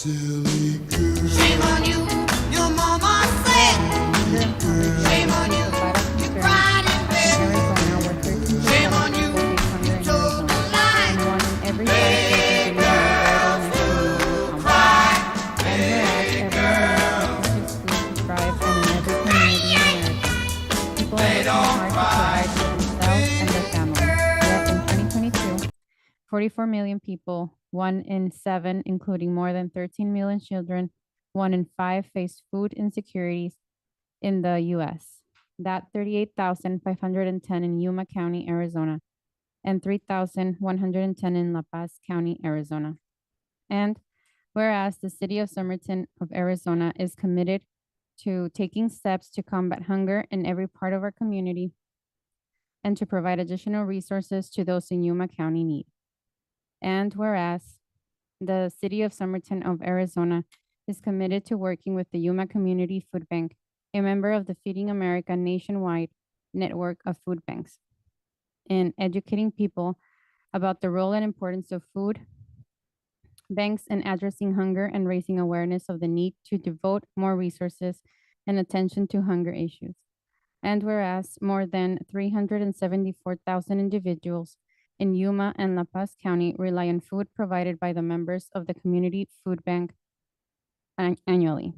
silly girl. Shame on you, your mama said. Shame on you, you cried in bed. Shame on you, you told a lie. Big girls who cry. Big girls they don't cry. 44 million people, 1 in 7, including more than 13 million children, 1 in 5 face food insecurities in the U.S. That 38,510 in Yuma County, Arizona, and 3,110 in La Paz County, Arizona. And whereas the City of Somerton of Arizona is committed to taking steps to combat hunger in every part of our community and to provide additional resources to those in Yuma County need. And whereas the City of Somerton of Arizona is committed to working with the Yuma Community Food Bank, a member of the Feeding America nationwide network of food banks, in educating people about the role and importance of food banks in addressing hunger and raising awareness of the need to devote more resources and attention to hunger issues. And whereas more than 374,000 individuals in Yuma and La Paz County rely on food provided by the members of the Community Food Bank annually.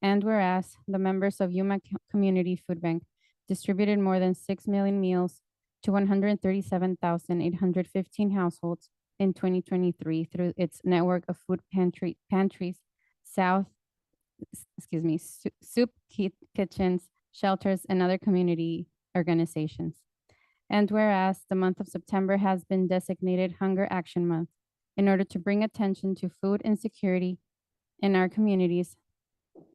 And whereas the members of Yuma Community Food Bank distributed more than 6 million meals to 137,815 households in 2023 through its network of food pantries, soup kitchens, shelters, and other community organizations. And whereas the month of September has been designated Hunger Action Month in order to bring attention to food insecurity in our communities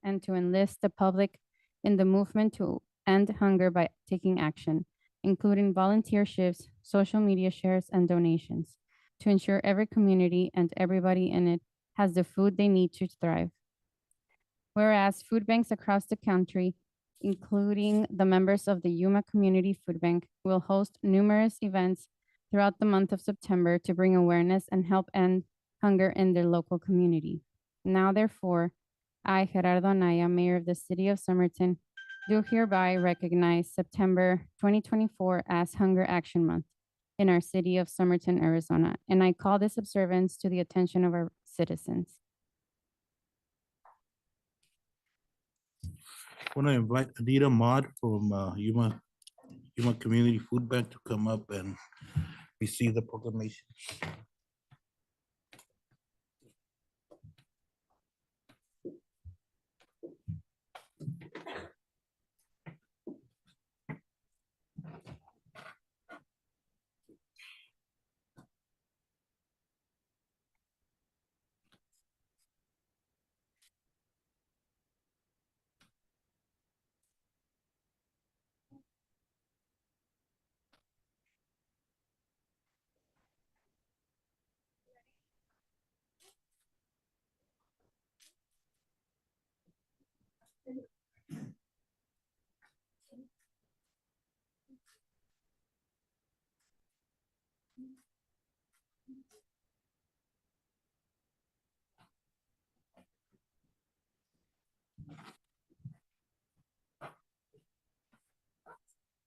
and to enlist the public in the movement to end hunger by taking action, including volunteer shifts, social media shares, and donations, to ensure every community and everybody in it has the food they need to thrive. Whereas food banks across the country, including the members of the Yuma Community Food Bank, will host numerous events throughout the month of September to bring awareness and help end hunger in their local community. Now, therefore, I, Gerardo Anaya, Mayor of the City of Somerton, do hereby recognize September 2024 as Hunger Action Month in our City of Somerton, Arizona, and I call this observance to the attention of our citizens. I want to invite Anita Maude from Yuma Community Food Bank to come up and receive the proclamation.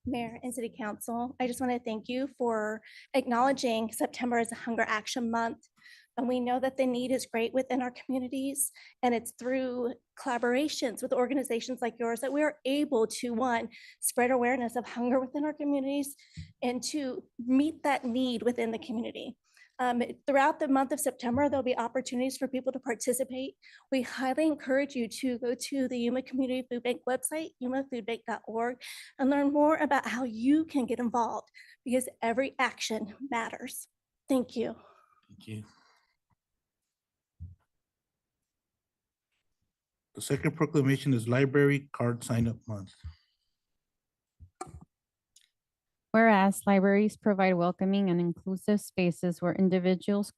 Mayor and City Council, I just want to thank you for acknowledging September as a Hunger Action Month. And we know that the need is great within our communities, and it's through collaborations with organizations like yours that we are able to, one, spread awareness of hunger within our communities, and two, meet that need within the community. Throughout the month of September, there'll be opportunities for people to participate. We highly encourage you to go to the Yuma Community Food Bank website, yumafoodbank.org, and learn more about how you can get involved, because every action matters. Thank you. Thank you. The second proclamation is Library Card Sign-Up Month. Whereas libraries provide welcoming and inclusive spaces where individuals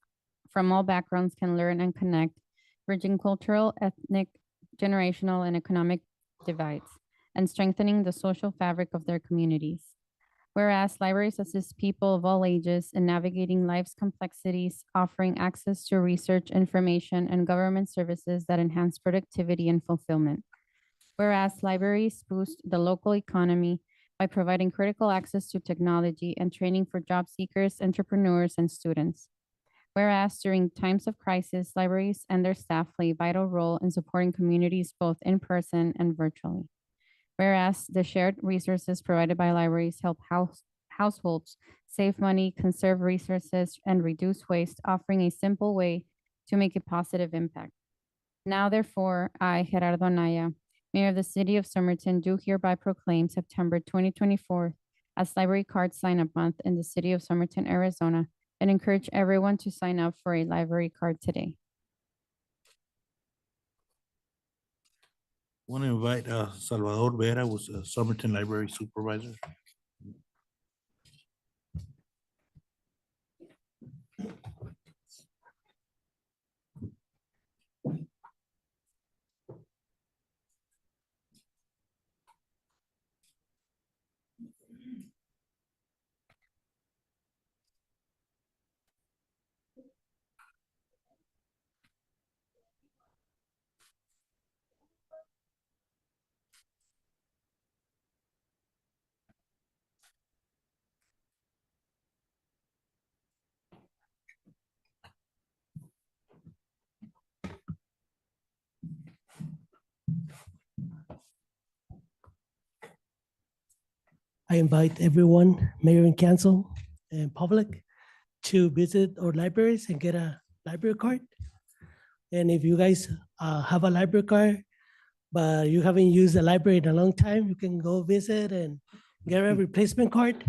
from all backgrounds can learn and connect, bridging cultural, ethnic, generational, and economic divides, and strengthening the social fabric of their communities. Whereas libraries assist people of all ages in navigating life's complexities, offering access to research, information, and government services that enhance productivity and fulfillment. Whereas libraries boost the local economy by providing critical access to technology and training for job seekers, entrepreneurs, and students. Whereas during times of crisis, libraries and their staff play a vital role in supporting communities both in person and virtually. Whereas the shared resources provided by libraries help households save money, conserve resources, and reduce waste, offering a simple way to make a positive impact. Now, therefore, I, Gerardo Anaya, Mayor of the City of Somerton, do hereby proclaim September 2024 as Library Card Sign-Up Month in the City of Somerton, Arizona, and encourage everyone to sign up for a library card today. Want to invite Salvador Vera, was Somerton Library Supervisor. I invite everyone, mayor and council and public, to visit our libraries and get a library card. And if you guys have a library card, but you haven't used the library in a long time, you can go visit and get a replacement card.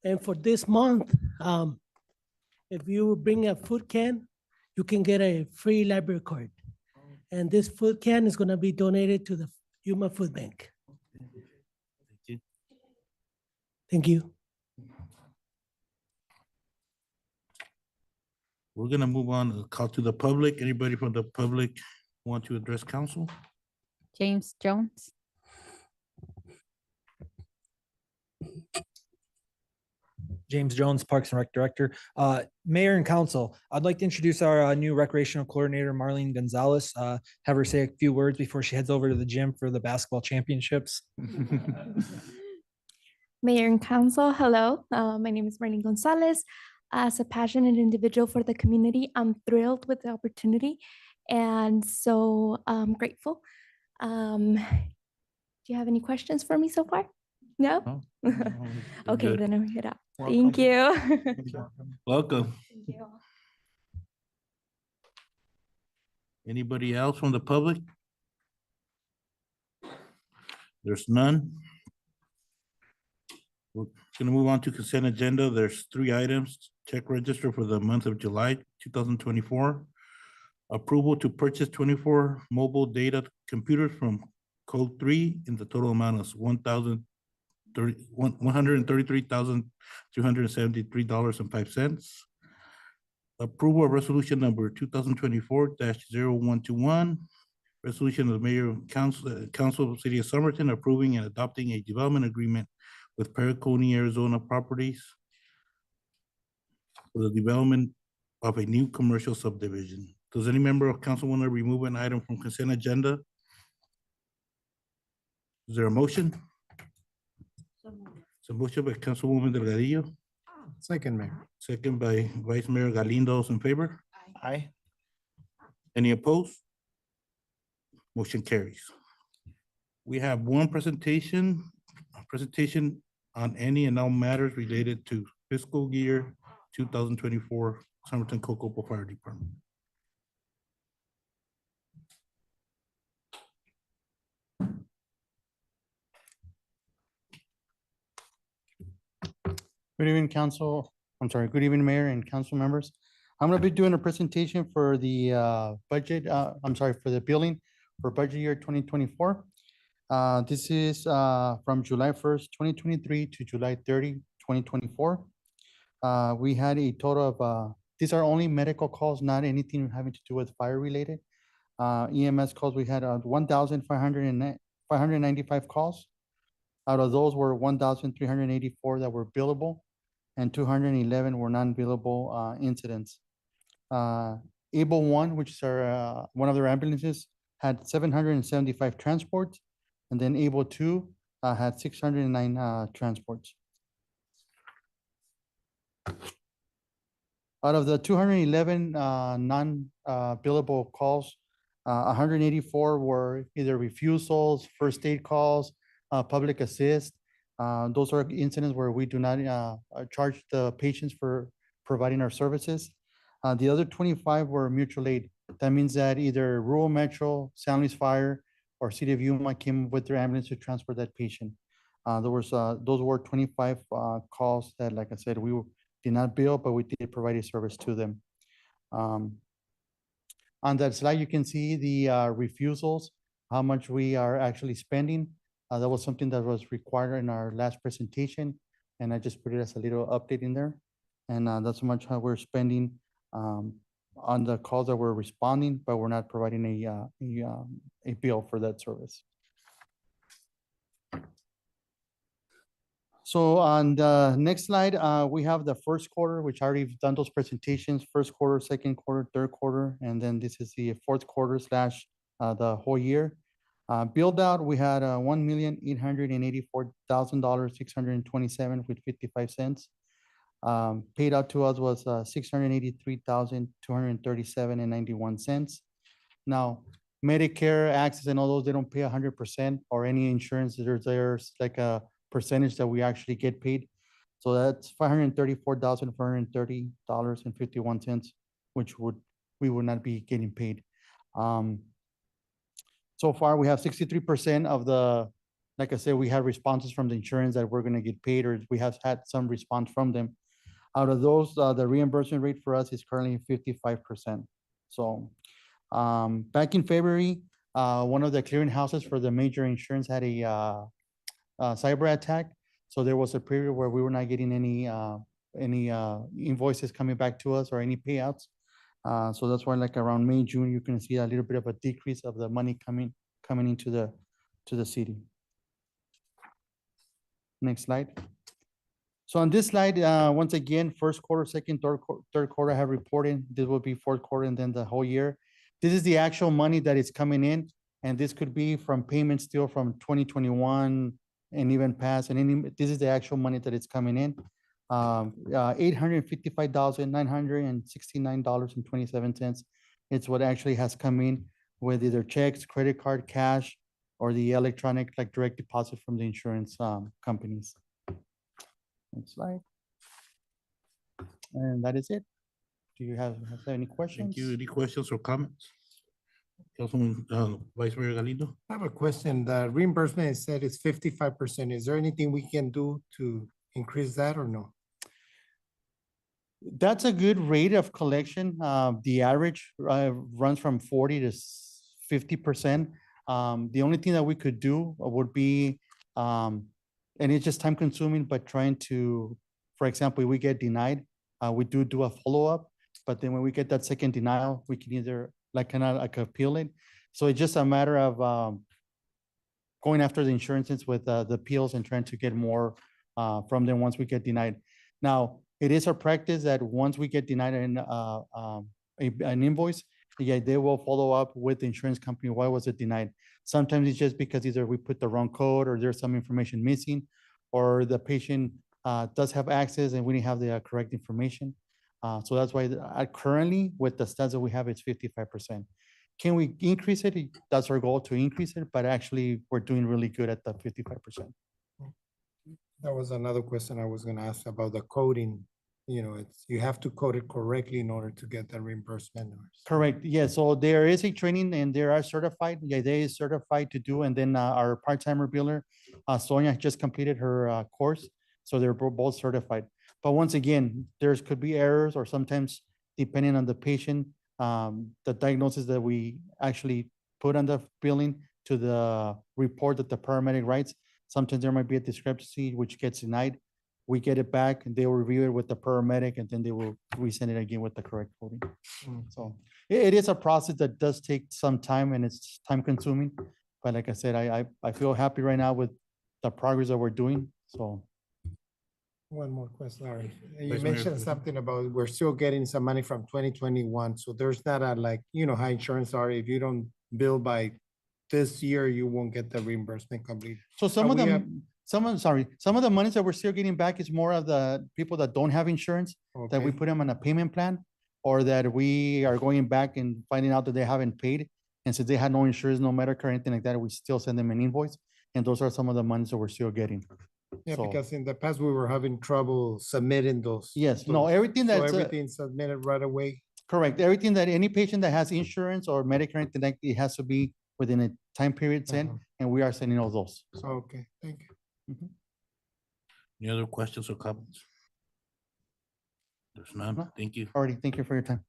And for this month, if you bring a food can, you can get a free library card. And this food can is gonna be donated to the Yuma Food Bank. Thank you. We're gonna move on to call to the public. Anybody from the public want to address council? James Jones. James Jones, Parks and Rec Director. Mayor and Council, I'd like to introduce our new recreational coordinator, Marlene Gonzalez. Have her say a few words before she heads over to the gym for the basketball championships. Mayor and Council, hello. My name is Marlene Gonzalez. As a passionate individual for the community, I'm thrilled with the opportunity and so grateful. Do you have any questions for me so far? No? Okay, Good. then I'll head out. Thank you. Welcome. Thank you. Anybody else from the public? There's none. We're gonna move on to consent agenda. There's 3 items. Check register for the month of July 2024. Approval to purchase 24 mobile data computers from Code 3 in the total amount of $133,373.05. Approval of resolution number 2024-0121. Resolution of the Mayor and Council of the City of Somerton approving and adopting a development agreement with Perricone Arizona Properties for the development of a new commercial subdivision. Does any member of council want to remove an item from consent agenda? Is there a motion? So motion by Councilwoman Delgadillo, Second, Mayor. second by Vice Mayor Galindo. Those in favor? Aye. Any opposed? Motion carries. We have one presentation on any and all matters related to fiscal year 2024 Somerton Cocopah Fire Department. Good evening, council. Good evening, Mayor and council members. I'm gonna be doing a presentation for the budget, for the billing for budget year 2024. This is from July 1st, 2023 to July 30, 2024. We had a total of, these are only medical calls, not anything having to do with fire related. EMS calls, we had 1,595 calls. Out of those were 1,384 that were billable and 211 were non-billable incidents. Able One, which is our, one of their ambulances, had 775 transports, and then Able Two had 609 transports. Out of the 211 non-billable calls, 184 were either refusals, first aid calls, public assist. Those are incidents where we do not charge the patients for providing our services. The other 25 were mutual aid. That means that either Rural Metro, San Luis Fire, or City of Yuma came with their ambulance to transport that patient. Those were 25 calls that, like I said, did not bill, but we did provide a service to them. On that slide, you can see the refusals, how much we are actually spending. That was something that was required in our last presentation, and I just put it as a little update in there. And that's how much how we're spending on the calls that we're responding, but we're not providing a bill for that service. So on the next slide, we have the first quarter, which I already done those presentations, first quarter, second quarter, third quarter, and then this is the fourth quarter slash the whole year. Billed out, we had $1,884,627.55. Paid out to us was $683,237.91. Now, Medicare, Access, and all those, they don't pay 100%, or any insurance. There's like a percentage that we actually get paid. So that's $534,430.51, which we would not be getting paid. So far, we have 63% of the, like I said, we have responses from the insurance that we're gonna get paid, or we have had some response from them. Out of those, the reimbursement rate for us is currently 55%. So back in February, one of the clearinghouses for the major insurance had a cyber attack. So there was a period where we were not getting any invoices coming back to us or any payouts. So that's why, like around May, June, you can see a little bit of a decrease of the money coming into the city. Next slide. So on this slide, once again, first quarter, second, third quarter, I have reported. This will be fourth quarter and then the whole year. This is the actual money that is coming in, and this could be from payments still from 2021 and even past. And this is the actual money that is coming in. $855,969.27. It's what actually has come in with either checks, credit card, cash, or the electronic, like direct deposit from the insurance companies. Next slide. And that is it. Do you have any questions? Thank you. Any questions or comments? Councilman, Vice Mayor Galindo? I have a question. The reimbursement is said is 55%. Is there anything we can do to increase that or no? That's a good rate of collection. The average runs from 40 to 50%. The only thing that we could do would be, and it's just time consuming, but trying to, for example, if we get denied, we do a follow-up, but then when we get that second denial, we can either like kind of like appeal it. So it's just a matter of going after the insurances with the appeals and trying to get more from them once we get denied. Now, it is our practice that once we get denied an invoice, yeah, they will follow up with the insurance company. Why was it denied? Sometimes it's just because either we put the wrong code or there's some information missing, or the patient does have access and we didn't have the correct information. So that's why currently with the stats that we have, it's 55%. Can we increase it? That's our goal, to increase it, but actually we're doing really good at the 55%. That was another question I was gonna ask about the coding. You know, you have to code it correctly in order to get the reimbursement. Correct. Yeah. So there is a training and they are certified. Yeah, they is certified to do. And then our part-timer biller, Sonia, just completed her course. So they're both certified. But once again, could be errors, or sometimes depending on the patient, the diagnosis that we actually put on the billing to the report that the paramedic writes, sometimes there might be a discrepancy which gets denied. We get it back and they will review it with the paramedic, and then they will resend it again with the correct coding. So it is a process that does take some time and it's time consuming. But like I said, I feel happy right now with the progress that we're doing. So One more question, sorry. You Vice Mayor, mentioned please. something about we're still getting some money from 2021, so there's not a like, you know, how insurance are, if you don't bill by this year, you won't get the reimbursement complete. So some Are of we them, some of the monies that we're still getting back is more of the people that don't have insurance, that we Okay. put them on a payment plan, or that we are going back and finding out that they haven't paid. And since they had no insurance, no Medicare, or anything like that, we still send them an invoice. And those are some of the monies that we're still getting. Yeah, So- because in the past, we were having trouble submitting those. Yes, no, those. everything So that's, everything submitted right away. correct. Everything that any patient that has insurance or Medicare, or anything like, it has to be within a time period set, Uh-huh. and we are sending all those. Okay, thank you. Any other questions or comments? There's none. No. Thank you. Already, thank you for your time.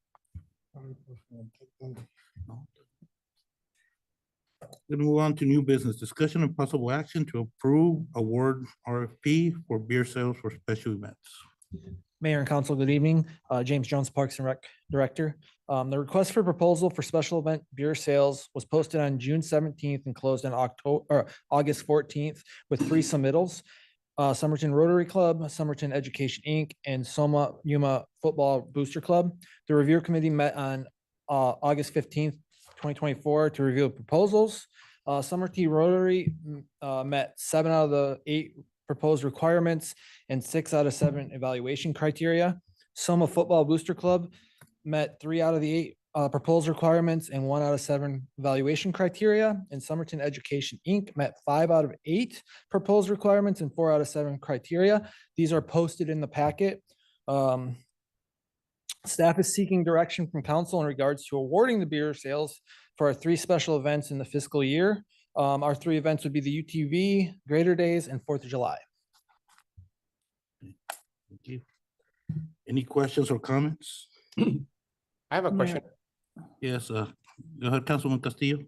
Then move on to new business, discussion and possible action to approve award RFP for beer sales for special events. Mayor and council, good evening. James Jones, Parks and Rec Director. The request for proposal for special event beer sales was posted on June 17th and closed on August 14th with 3 submittals. Somerton Rotary Club, Somerton Education, Inc., and Soma Yuma Football Booster Club. The review committee met on August 15th, 2024 to review proposals. Somerton Rotary met 7 out of the 8 proposed requirements and 6 out of 7 evaluation criteria. Soma Football Booster Club met 3 out of the 8 proposed requirements and 1 out of 7 evaluation criteria. And Somerton Education, Inc. met 5 out of 8 proposed requirements and 4 out of 7 criteria. These are posted in the packet. Staff is seeking direction from council in regards to awarding the beer sales for our 3 special events in the fiscal year. Our 3 events would be the UTV, Greater Days, and 4th of July. Thank you. Any questions or comments? I have a question. Yes, go ahead, Councilman Castillo.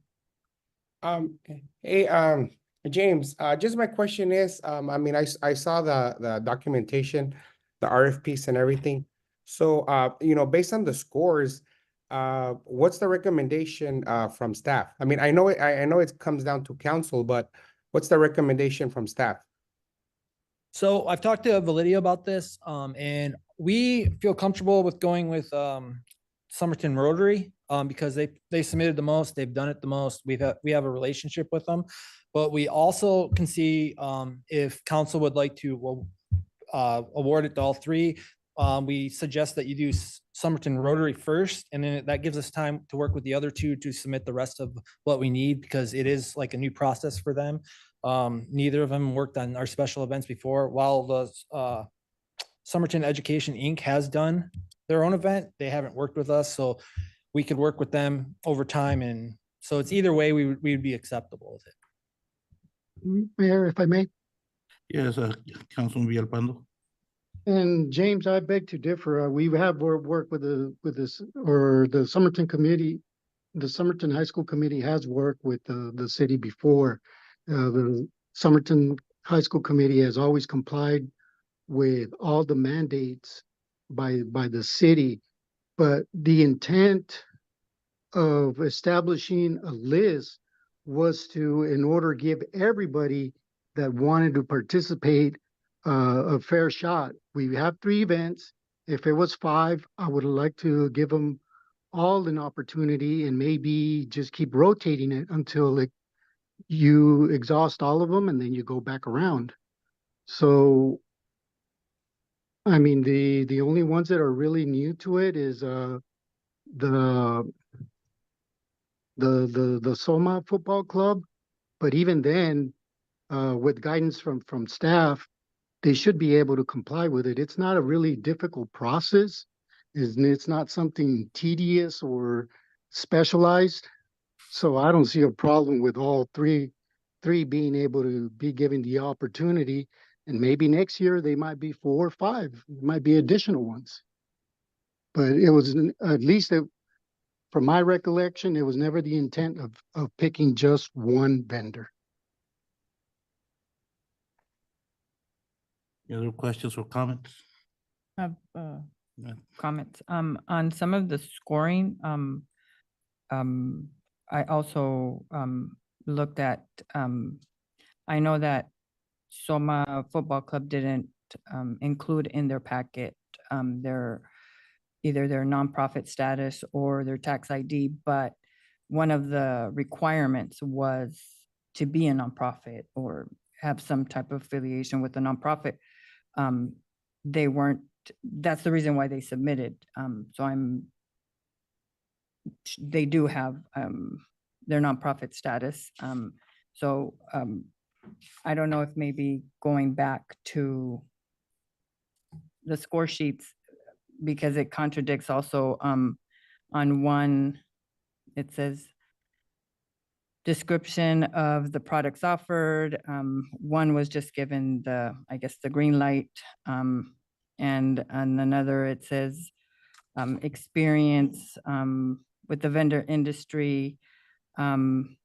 Hey, James, just my question is, I mean, I saw the documentation, the RFPs and everything. So, you know, based on the scores, what's the recommendation from staff? I mean, I know it comes down to council, but what's the recommendation from staff? So I've talked to Validia about this, and we feel comfortable with going with Somerton Rotary because they submitted the most, they've done it the most. We have a relationship with them, but we also can see if council would like to award it to all 3. We suggest that you do Somerton Rotary first, and then that gives us time to work with the other 2 to submit the rest of what we need, because it is like a new process for them. Neither of them worked on our special events before. While the Somerton Education, Inc. has done their own event, they haven't worked with us, so we could work with them over time. And so it's either way, we would be acceptable with it. Mayor, if I may, Yes, Councilman Villalpando. and James, I beg to differ. We have worked with the Somerton committee. The Somerton High School Committee has worked with the city before. The Somerton High School Committee has always complied with all the mandates by the city. But the intent of establishing a list was to, in order to give everybody that wanted to participate a fair shot. We have 3 events. If it was 5, I would like to give them all an opportunity and maybe just keep rotating it until you exhaust all of them and then you go back around. So, I mean, the only ones that are really new to it is the Soma Football Club. But even then, with guidance from staff, they should be able to comply with it. It's not a really difficult process. It's not something tedious or specialized. So I don't see a problem with all three being able to be given the opportunity. And maybe next year they might be 4 or 5, it might be additional ones. But it was at least from my recollection, it was never the intent of picking just one vendor. Any other questions or comments? Have Yeah. comments. On some of the scoring, I also looked at, I know that Soma Football Club didn't include in their packet their either their nonprofit status or their tax ID, but one of the requirements was to be a nonprofit or have some type of affiliation with a nonprofit. They weren't, that's the reason why they submitted. They do have their nonprofit status. I don't know if maybe going back to the score sheets, because it contradicts also on one, it says description of the products offered. One was just given the, I guess, the green light. And on another, it says experience with the vendor industry. And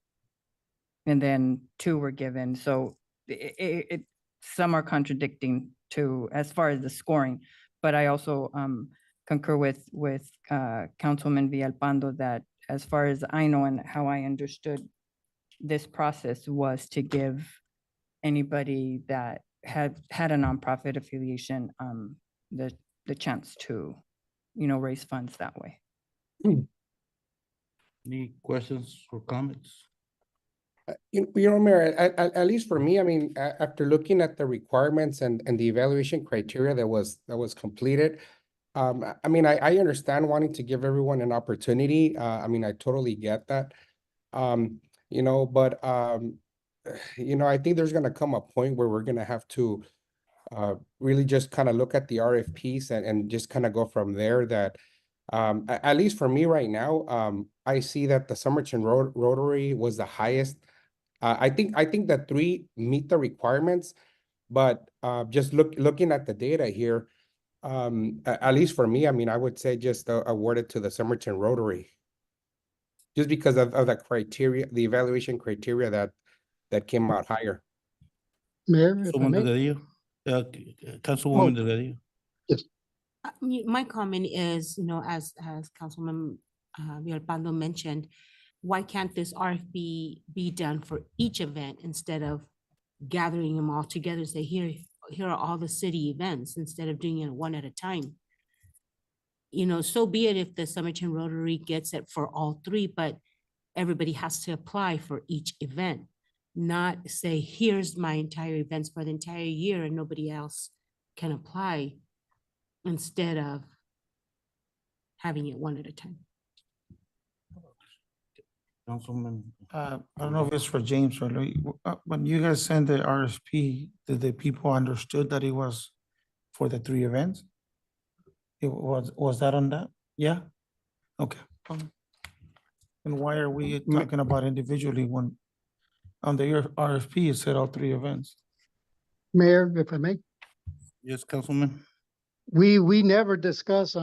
then two were given. So some are contradicting to as far as the scoring. But I also concur with Councilman Villalpando that as far as I know and how I understood this process was to give anybody that had a nonprofit affiliation the chance to, raise funds that way. Any questions or comments? Mayor, at least for me, I mean, after looking at the requirements and the evaluation criteria that was completed, I mean, I understand wanting to give everyone an opportunity. I mean, I totally get that. But I think there's gonna come a point where we're gonna have to really just kind of look at the RFPs and just kind of go from there. That at least for me right now, I see that the Somerton Rotary was the highest. I think that 3 meet the requirements, but just looking at the data here, at least for me, I mean, I would say just award it to the Somerton Rotary, just because of the criteria, the evaluation criteria that came out higher. Mayor, if I Councilwoman may? Dedillo? Councilwoman Dedillo? My comment is, as Councilman Villalpando mentioned, why can't this RFP be done for each event instead of gathering them all together and say, here are all the city events, instead of doing it one at a time? So be it if the Somerton Rotary gets it for all 3, but everybody has to apply for each event, not say, here's my entire events for the entire year and nobody else can apply, instead of having it one at a time. Councilman? I don't know if it's for James or Louis. When you guys sent the RFP, did the people understood that it was for the 3 events? It was that on that? Yeah? Okay. And why are we talking about individually when on the RFP it said all 3 events? Mayor, if I may? Yes, Councilman? We never discuss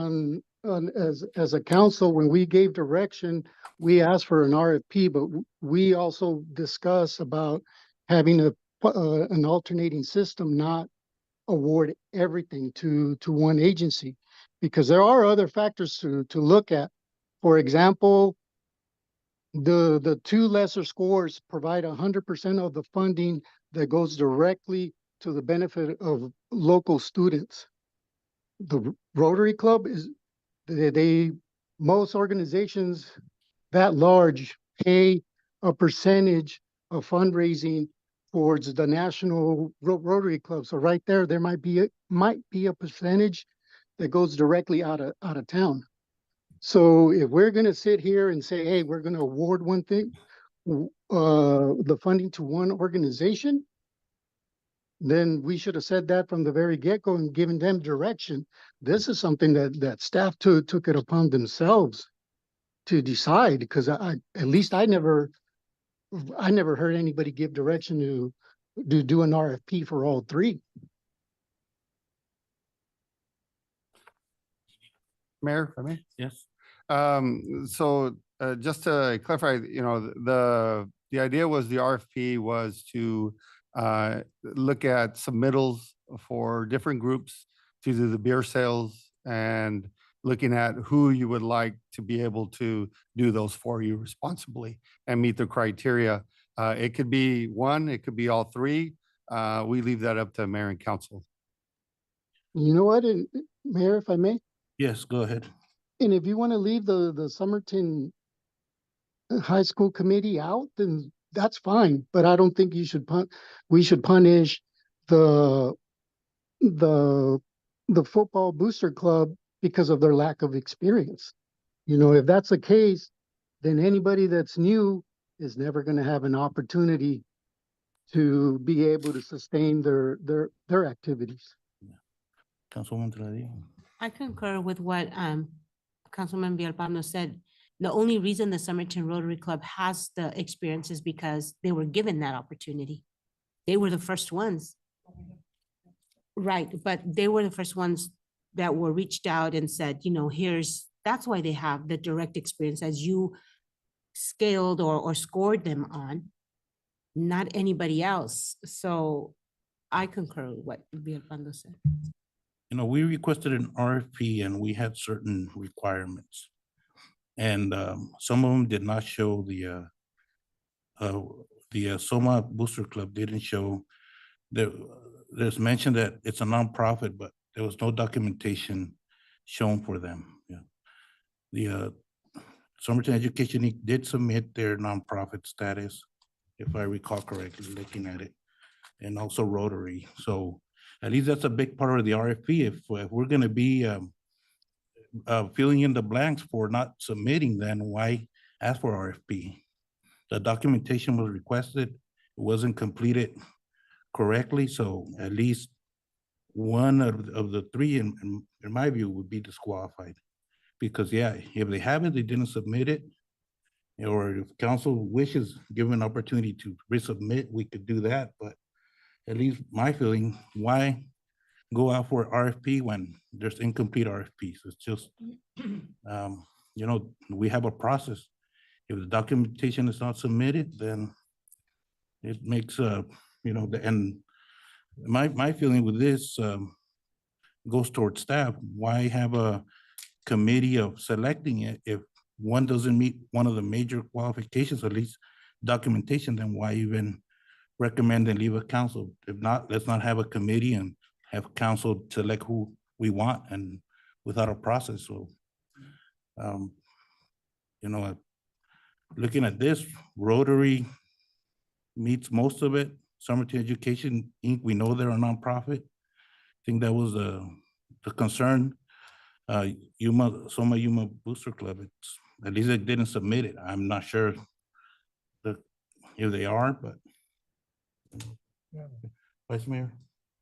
as a council, when we gave direction, we asked for an RFP, but we also discuss about having an alternating system, not award everything to one agency, because there are other factors to look at. For example, the 2 lesser scores provide 100% of the funding that goes directly to the benefit of local students. The Rotary Club most organizations that large pay a percentage of fundraising towards the national Rotary Club. So right there might be a percentage that goes directly out of town. So if we're going to sit here and say, hey, we're going to award one thing, the funding to one organization, then we should have said that from the very get-go and given them direction. This is something that staff took it upon themselves to decide, because at least I never heard anybody give direction to do an RFP for all 3. Mayor, if I may? Yes. Just to clarify, the idea was the RFP was to look at submittals for different groups to do the beer sales and looking at who you would like to be able to do those for you responsibly and meet the criteria. It could be 1, it could be all 3. We leave that up to mayor and council. You know what, Mayor, if I may, Yes, go ahead. and if you want to leave the Somerton High School Committee out, then that's fine, but I don't think we should punish the, the, the football booster club because of their lack of experience. You know, if that's the case, then anybody that's new is never gonna have an opportunity to be able to sustain their activities. Councilwoman Trujillo. I concur with what Councilman Villalpando said. The only reason the Somerton Rotary Club has the experience is because they were given that opportunity. They were the first ones. Right, but they were the first ones that were reached out and said, you know, that's why they have the direct experience as you scaled or scored them on, not anybody else. So I concur with what Villalpando said. You know, we requested an RFP and we had certain requirements. And some of them did not show the Soma Booster Club didn't show. There's mentioned that it's a nonprofit, but there was no documentation shown for them. Yeah. The Somerton Education Inc. did submit their nonprofit status, if I recall correctly, looking at it, and also Rotary. So at least that's a big part of the RFP. If we're gonna be filling in the blanks for not submitting, then why ask for RFP? The documentation was requested, it wasn't completed correctly, so at least one of the three, in my view, would be disqualified. Because yeah, if they haven't, they didn't submit it, or if council wishes, given an opportunity to resubmit, we could do that, but at least my feeling, why go out for RFP when there's incomplete RFPs? It's just, you know, we have a process. If the documentation is not submitted, then it makes, you know, and my feeling with this goes towards staff. Why have a committee of selecting it if one doesn't meet one of the major qualifications, at least documentation, then why even recommend and leave a council? If not, let's not have a committee and have council select who we want and without a process. So, you know, looking at this, Rotary meets most of it. Somerton Education Inc., we know they're a nonprofit. I think that was the concern. Soma Booster Club, it's, at least they didn't submit it. I'm not sure if they are, but. Vice Mayor?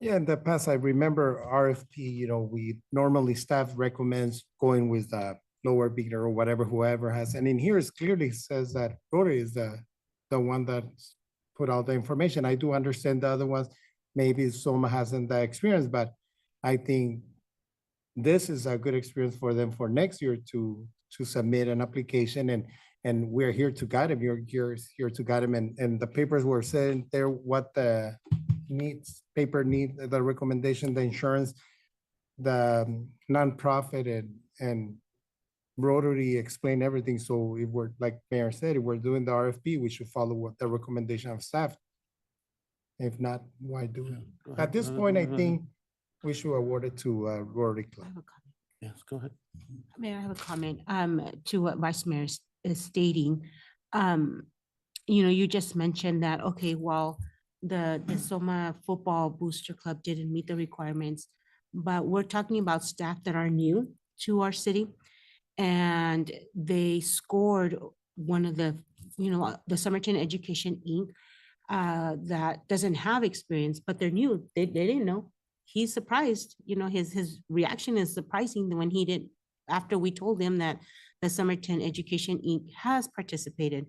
Yeah, in the past, I remember RFP, you know, we normally staff recommends going with the lower bidder or whatever, whoever has, and in here it clearly says that Rotary is the one that put out the information. I do understand the other ones, maybe Soma hasn't the experience, but I think this is a good experience for them for next year to submit an application, and we're here to guide them. You're here to guide them, and the papers were saying there what the the recommendation, the insurance, the nonprofit, and Rotary explain everything. So if we're, like Mayor said, if we're doing the RFP, we should follow what the recommendation of staff. If not, why do it? At this point, I think we should award it to Rotary I Club. have a comment. Yes, go ahead. Mayor, I have a comment to what Vice Mayor is stating. You know, you just mentioned that, okay, well, the Soma Football Booster Club didn't meet the requirements, but we're talking about staff that are new to our city, and they scored one of the, you know, the Somerton Education Inc. That doesn't have experience, but they're new. They didn't know. He's surprised, you know, his reaction is surprising when he did, after we told him that the Somerton Education Inc. has participated.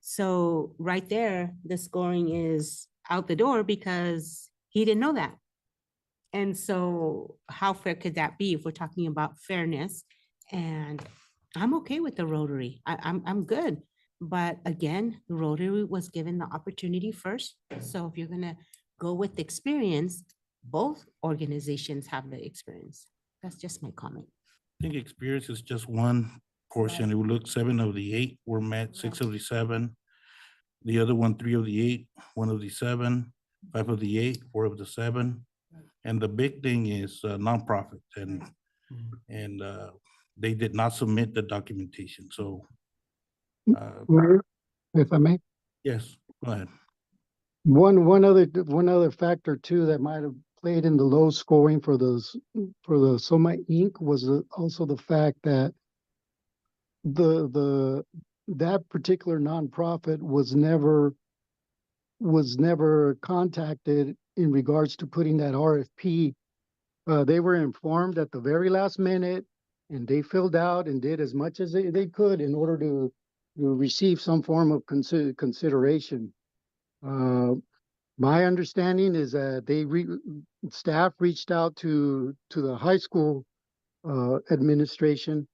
So right there, the scoring is out the door because he didn't know that. And so how fair could that be if we're talking about fairness? And I'm okay with the Rotary. I'm good. But again, the Rotary was given the opportunity first. So if you're gonna go with experience, both organizations have the experience. That's just my comment. I think experience is just one portion. It would look 7 of the 8 were met, 6 of the 7. The other one, 3 of the 8, 1 of the 7. 5 of the 8, 4 of the 7. And the big thing is nonprofit, and they did not submit the documentation. So, Mayor, if I may, yes, go ahead. one other factor too that might have played in the low scoring for the Soma Inc. was also the fact that that particular nonprofit was never contacted in regards to putting that RFP. They were informed at the very last minute, and they filled out and did as much as they could in order to receive some form of consideration. My understanding is that staff reached out to the high school administration,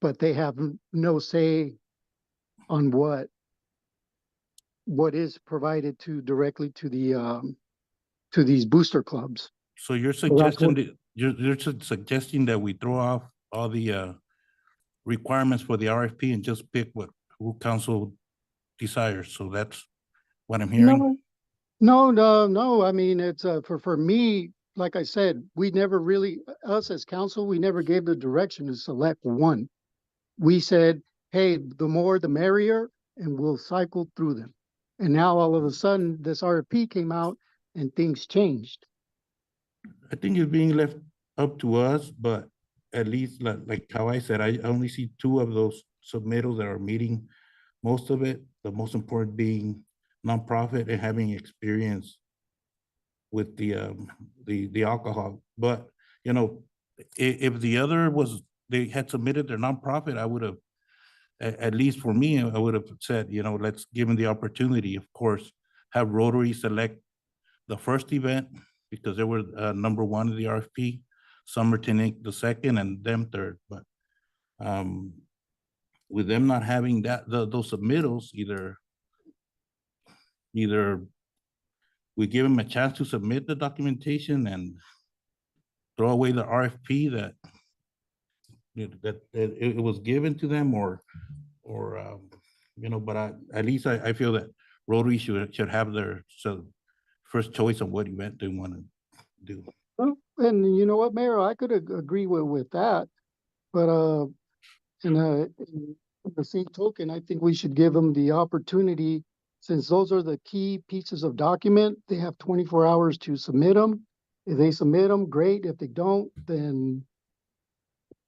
but they have no say on what is provided directly to these booster clubs. So you're So that's suggesting what- that you're suggesting that we throw off all the requirements for the RFP and just pick who council desires. So that's what I'm hearing. No. I mean, it's for me, like I said, we never really, us as council, we never gave the direction to select one. We said, hey, the more the merrier, and we'll cycle through them. And now all of a sudden, this RFP came out and things changed. I think it's being left up to us, but at least like how I said, I only see 2 of those submittals that are meeting most of it. The most important being nonprofit and having experience with the alcohol. But if the other they had submitted their nonprofit, I would have, at least for me, I would have said, let's give them the opportunity. Of course, have Rotary select the first event because they were number 1 in the RFP, Somerton Inc. the second, and them third. But with them not having those submittals, either we give them a chance to submit the documentation and throw away the RFP that it was given to them, or but at least I feel that Rotary should have their first choice of what event they want to do. Well, and you know what, Mayor, I could agree with that, but in the same token, I think we should give them the opportunity, since those are the key pieces of document. They have 24 hours to submit them. If they submit them, great. If they don't, then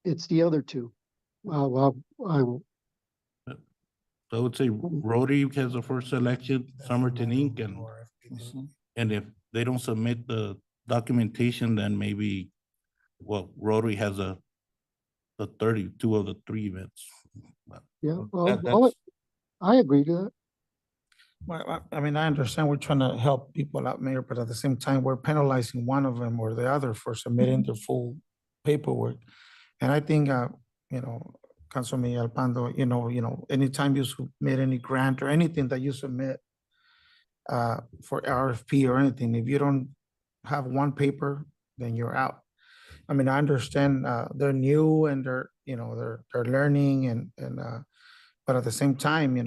it's the other 2. So I would say Rotary has the first selection, Somerton Inc. And if they don't submit the documentation, then maybe, Rotary has the 32 of the 3 events. But Yeah, that's- I agree to that. Well, I mean, I understand we're trying to help people out, Mayor, but at the same time, we're penalizing one of them or the other for submitting their full paperwork. And I think, Councilman Alpando, anytime you submit any grant or anything that you submit for RFP or anything, if you don't have one paper, then you're out. I mean, I understand they're new and they're learning but at the same time,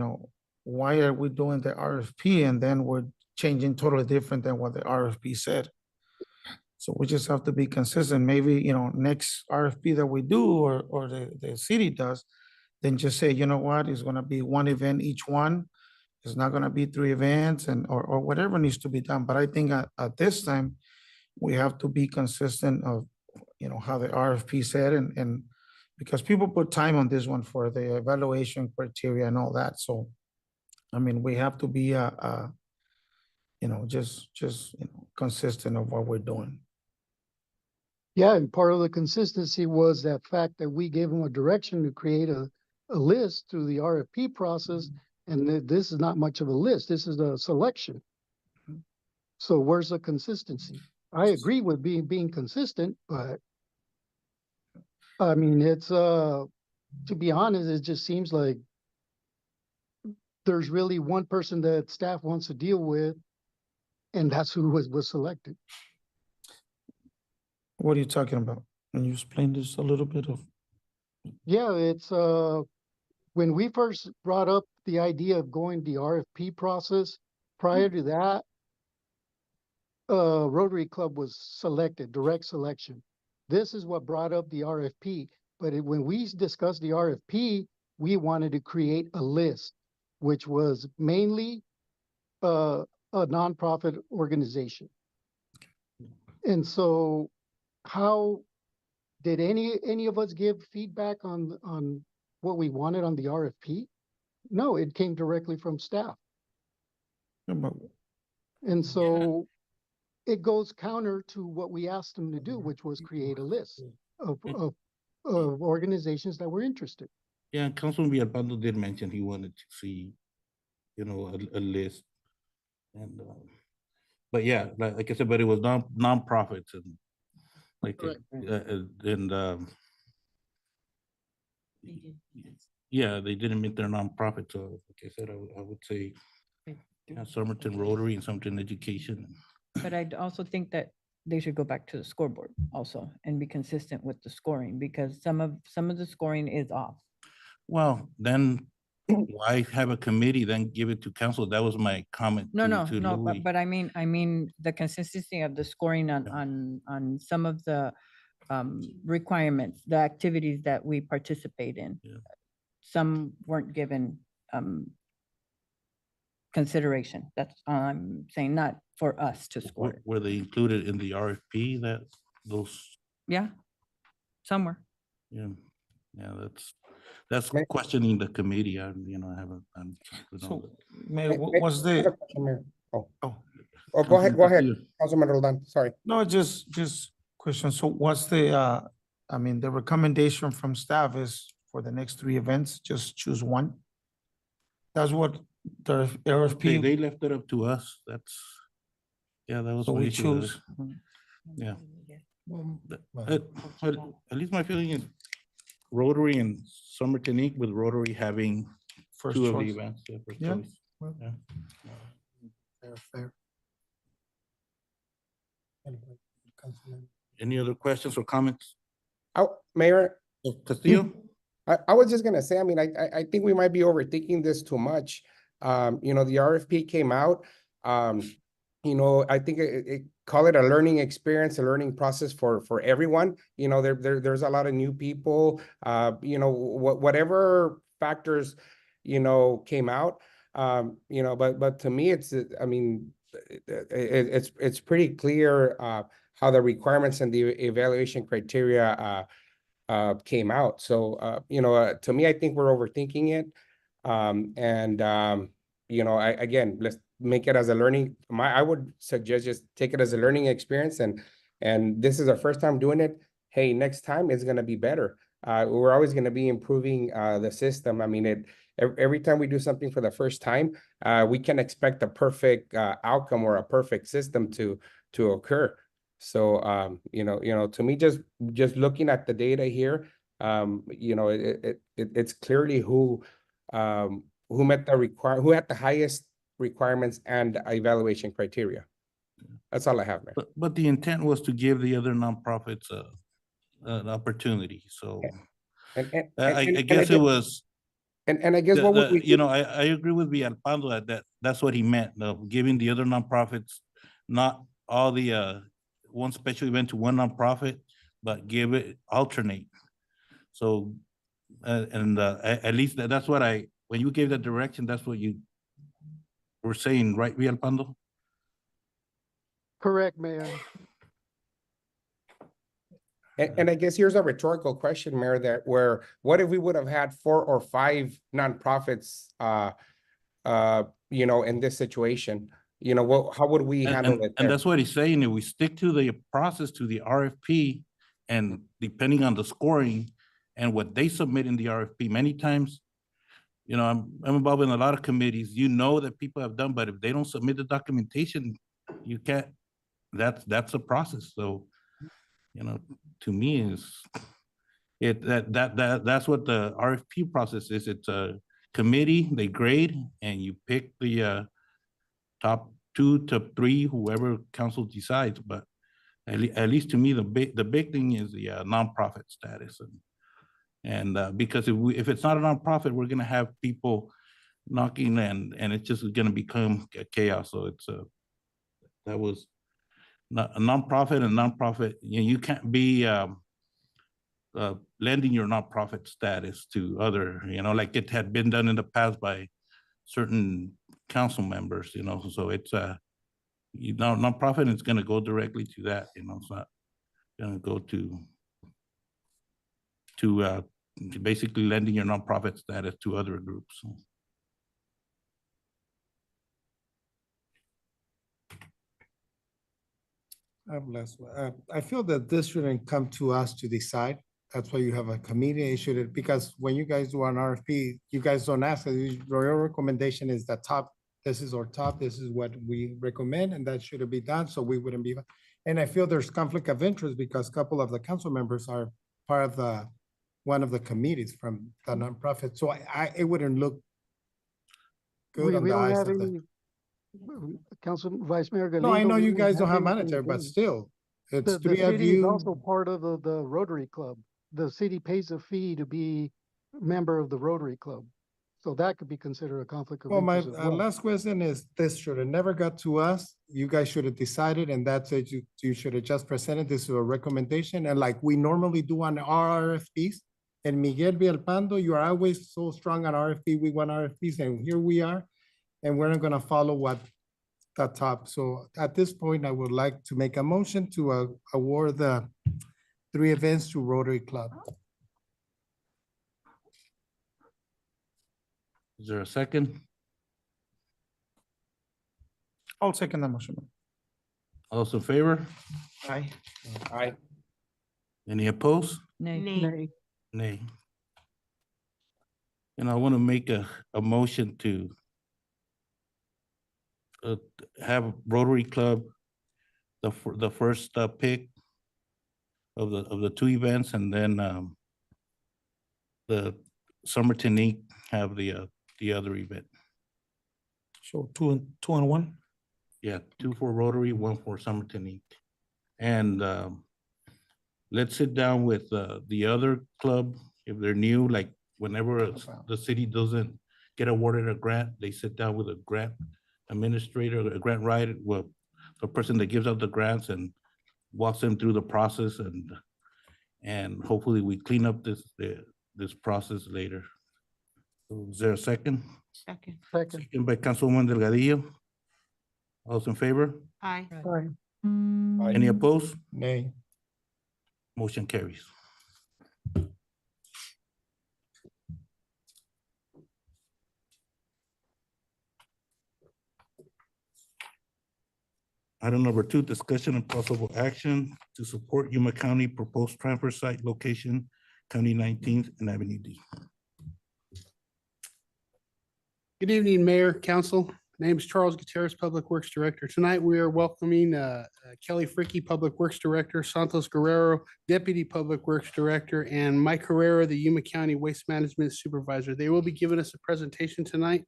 why are we doing the RFP and then we're changing totally different than what the RFP said? So we just have to be consistent. Maybe, next RFP that we do or the city does, then just say, you know what, it's gonna be 1 event each one. It's not gonna be 3 events or whatever needs to be done. But I think at this time, we have to be consistent of, how the RFP said and because people put time on this one for the evaluation criteria and all that. So, I mean, we have to be, just consistent of what we're doing. Yeah, and part of the consistency was that fact that we gave them a direction to create a list through the RFP process, and this is not much of a list. This is a selection. So where's the consistency? I agree with being consistent, but I mean, it's to be honest, it just seems like there's really one person that staff wants to deal with, and that's who was selected. What are you talking about? Can you explain this a little bit of? Yeah, it's when we first brought up the idea of going the RFP process, prior to that, Rotary Club was selected, direct selection. This is what brought up the RFP. But when we discussed the RFP, we wanted to create a list, which was mainly a nonprofit organization. And so how did any of us give feedback on what we wanted on the RFP? No, it came directly from staff. Yeah, but And so it goes counter to what we asked them to do, which was create a list of organizations that were interested. Yeah, Councilman Villalpando did mention he wanted to see, a list. And, but yeah, like I said, but it was non-profits and like, Correct. yeah, they didn't meet their nonprofit. So like I said, I would say Somerton Rotary and Somerton Education. But I also think that they should go back to the scoreboard also and be consistent with the scoring, because some of the scoring is off. Well, then why have a committee, then give it to council? That was my comment. No, to no, Louis. but I mean the consistency of the scoring on some of the requirements, the activities that we participate in. Yeah. Some weren't given consideration. That's all I'm saying, not for us to score it. Were they included in the RFP that those, Yeah, somewhere. yeah, that's questioning the committee. I haven't. so, Mayor, what was the, Oh, oh, go ahead, Castillo. Councilman Roldan, sorry. no, just question. So what's the, I mean, the recommendation from staff is for the next 3 events, just choose one? That's what the RFP, They left it up to us. That was. so my we issue. choose. Yeah. At least my feeling is Rotary and Somerton Inc. with Rotary having First 2 of the choice. events. Yeah, first Yeah. choice. Well. Yeah. Fair. Any other questions or comments? Oh, Mayor, Castillo? I was just gonna say, I mean, I think we might be overthinking this too much. The RFP came out. I think call it a learning experience, a learning process for everyone. There's a lot of new people, whatever factors, came out. But to me, it's pretty clear how the requirements and the evaluation criteria came out. So, to me, I think we're overthinking it. Again, let's make it as a learning. I would suggest just take it as a learning experience, and this is our first time doing it. Hey, next time it's gonna be better. We're always gonna be improving the system. I mean, every time we do something for the first time, we can expect a perfect outcome or a perfect system to occur. So, to me, just looking at the data here, it's clearly who met who had the highest requirements and evaluation criteria. That's all I have, man. But the intent was to give the other nonprofits an opportunity. So I guess it was. And I guess what would we? I agree with Villalpando that's what he meant, giving the other nonprofits, not all the one special event to one nonprofit, but give it alternate. So, at least that's what when you gave that direction, that's what you were saying, right, Villalpando? Correct, Mayor. And I guess here's a rhetorical question, Mayor, what if we would have had 4 or 5 nonprofits, in this situation? How would we handle it? And there? that's what he's saying. If we stick to the process, to the RFP, and depending on the scoring and what they submit in the RFP, many times, I'm involved in a lot of committees, that people have done, but if they don't submit the documentation, you can't, that's a process. So, to me that's what the RFP process is. It's a committee, they grade, and you pick the top 2 to 3, whoever council decides. But at least to me, the big thing is the nonprofit status, and because if it's not a nonprofit, we're gonna have people knocking, and it's just gonna become chaos. So that was a nonprofit and nonprofit, you can't be lending your nonprofit status to other, like it had been done in the past by certain council members, so it's nonprofit is gonna go directly to that, it's not gonna go to basically lending your nonprofit status to other groups. I feel that this shouldn't come to us to decide. That's why you have a committee. It should, because when you guys do an RFP, you guys don't ask, your recommendation is the top, this is our top, this is what we recommend, and that should be done, so we wouldn't be. And I feel there's conflict of interest because a couple of the council members are part of one of the committees from the nonprofit, so it wouldn't look good on We the don't eyes have of the. any, Council Vice Mayor No, I Galindo, know we you guys don't have anything monetary, but done. still, it's The three of city is you. also part of the Rotary Club. The city pays a fee to be a member of the Rotary Club. So that could be considered a conflict of Well, my interest as well. last question is, this should have never got to us. You guys should have decided, and that's it. You should have just presented this as a recommendation, and like we normally do on our RFPs. And Miguel Villalpando, you are always so strong on RFP. We want RFPs, and here we are, and we're not gonna follow what the top. So at this point, I would like to make a motion to award the 3 events to Rotary Club. Is there a second? I'll second the motion. All those in favor? Aye. Aye. Any opposed? Nay. Nay. And I want to make a motion to have Rotary Club the first pick of the 2 events, and then the Somerton Inc. have the other event. So 2 and 1? Yeah, 2 for Rotary, 1 for Somerton Inc. And let's sit down with the other club, if they're new, like whenever the city doesn't get awarded a grant, they sit down with a grant administrator, a grant writer, well, the person that gives out the grants and walks them through the process, and hopefully we clean up this process later. So is there a second? Second. Second. Second by Councilwoman Delgadillo. All those in favor? Aye. Aye. Any opposed? Nay. Motion carries. Item number 2, discussion and possible action to support Yuma County proposed transfer site location, County 19th and Avenue D. Good evening, Mayor, Council. My name is Charles Gutierrez, Public Works Director. Tonight, we are welcoming Kelly Fricky, Public Works Director, Santos Guerrero, Deputy Public Works Director, and Mike Herrera, the Yuma County Waste Management Supervisor. They will be giving us a presentation tonight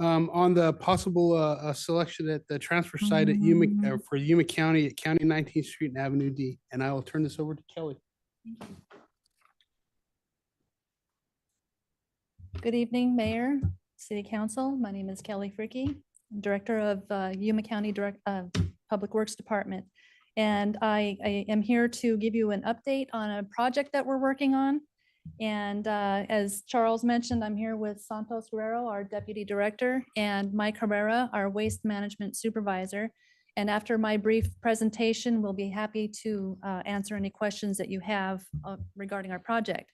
on the possible selection at the transfer site at Yuma, for Yuma County at County 19th Street and Avenue D. And I will turn this over to Kelly. Good evening, Mayor, City Council. My name is Kelly Fricky, Director of Yuma County Public Works Department. And I am here to give you an update on a project that we're working on. And as Charles mentioned, I'm here with Santos Guerrero, our Deputy Director, and Mike Herrera, our Waste Management Supervisor. And after my brief presentation, we'll be happy to answer any questions that you have regarding our project.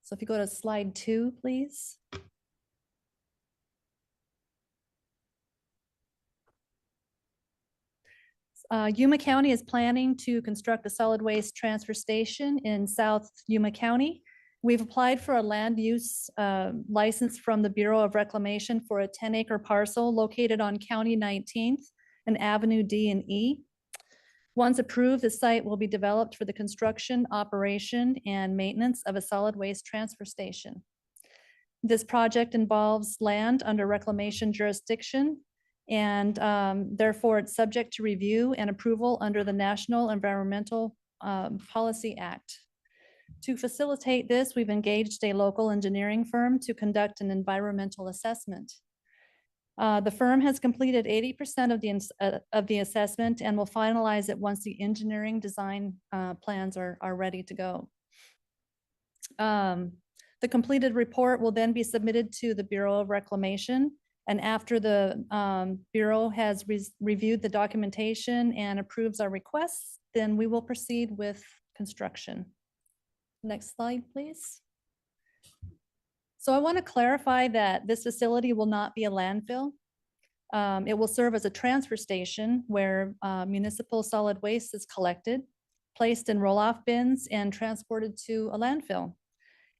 So if you go to slide 2, please. Yuma County is planning to construct a solid waste transfer station in South Yuma County. We've applied for a land use license from the Bureau of Reclamation for a 10-acre parcel located on County 19th and Avenue D and E. Once approved, the site will be developed for the construction, operation, and maintenance of a solid waste transfer station. This project involves land under reclamation jurisdiction, and therefore it's subject to review and approval under the National Environmental Policy Act. To facilitate this, we've engaged a local engineering firm to conduct an environmental assessment. The firm has completed 80% of the assessment and will finalize it once the engineering design plans are ready to go. The completed report will then be submitted to the Bureau of Reclamation. And after the Bureau has reviewed the documentation and approves our requests, then we will proceed with construction. Next slide, please. So I want to clarify that this facility will not be a landfill. It will serve as a transfer station where municipal solid waste is collected, placed in roll-off bins, and transported to a landfill.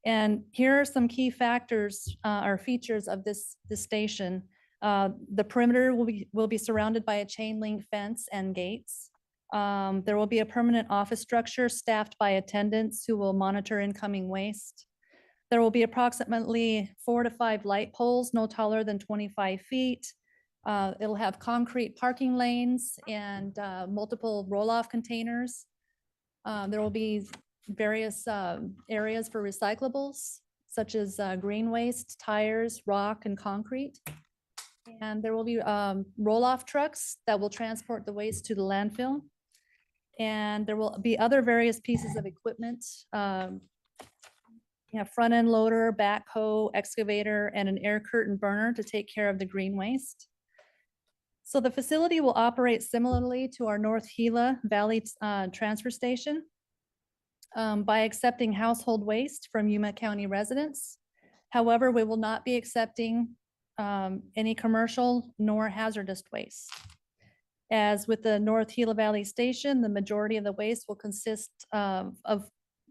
And here are some key factors or features of this station. The perimeter will be surrounded by a chain link fence and gates. There will be a permanent office structure staffed by attendants who will monitor incoming waste. There will be approximately 4 to 5 light poles, no taller than 25 feet. It'll have concrete parking lanes and multiple roll-off containers. There will be various areas for recyclables, such as green waste, tires, rock, and concrete. And there will be roll-off trucks that will transport the waste to the landfill. And there will be other various pieces of equipment, front-end loader, backhoe, excavator, and an air curtain burner to take care of the green waste. So the facility will operate similarly to our North Gila Valley transfer station by accepting household waste from Yuma County residents. However, we will not be accepting any commercial nor hazardous waste. As with the North Gila Valley Station, the majority of the waste will consist of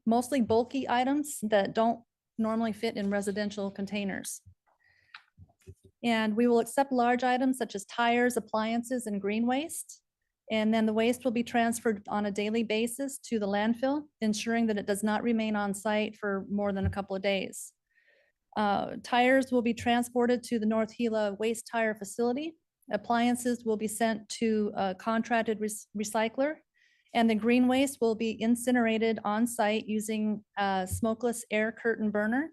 mostly bulky items that don't normally fit in residential containers. And we will accept large items such as tires, appliances, and green waste. And then the waste will be transferred on a daily basis to the landfill, ensuring that it does not remain on site for more than a couple of days. Tires will be transported to the North Gila Waste Tire Facility. Appliances will be sent to a contracted recycler, and the green waste will be incinerated on site using a smokeless air curtain burner,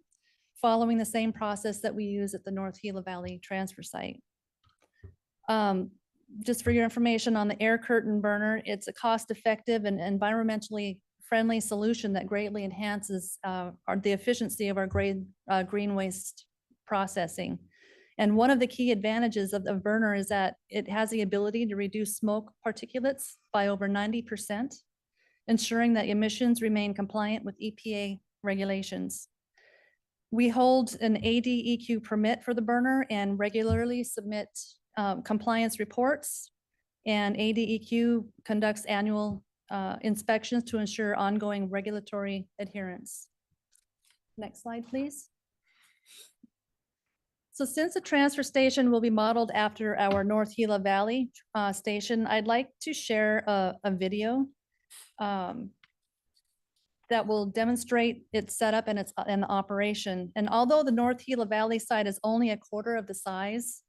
following the same process that we use at the North Gila Valley transfer site. Just for your information on the air curtain burner, it's a cost-effective and environmentally friendly solution that greatly enhances the efficiency of our green waste processing. And one of the key advantages of the burner is that it has the ability to reduce smoke particulates by over 90%, ensuring that emissions remain compliant with EPA regulations. We hold an ADEQ permit for the burner and regularly submit compliance reports. And ADEQ conducts annual inspections to ensure ongoing regulatory adherence. Next slide, please. So since the transfer station will be modeled after our North Gila Valley station, I'd like to share a video that will demonstrate its setup and its operation. And although the North Gila Valley site is only a quarter of the size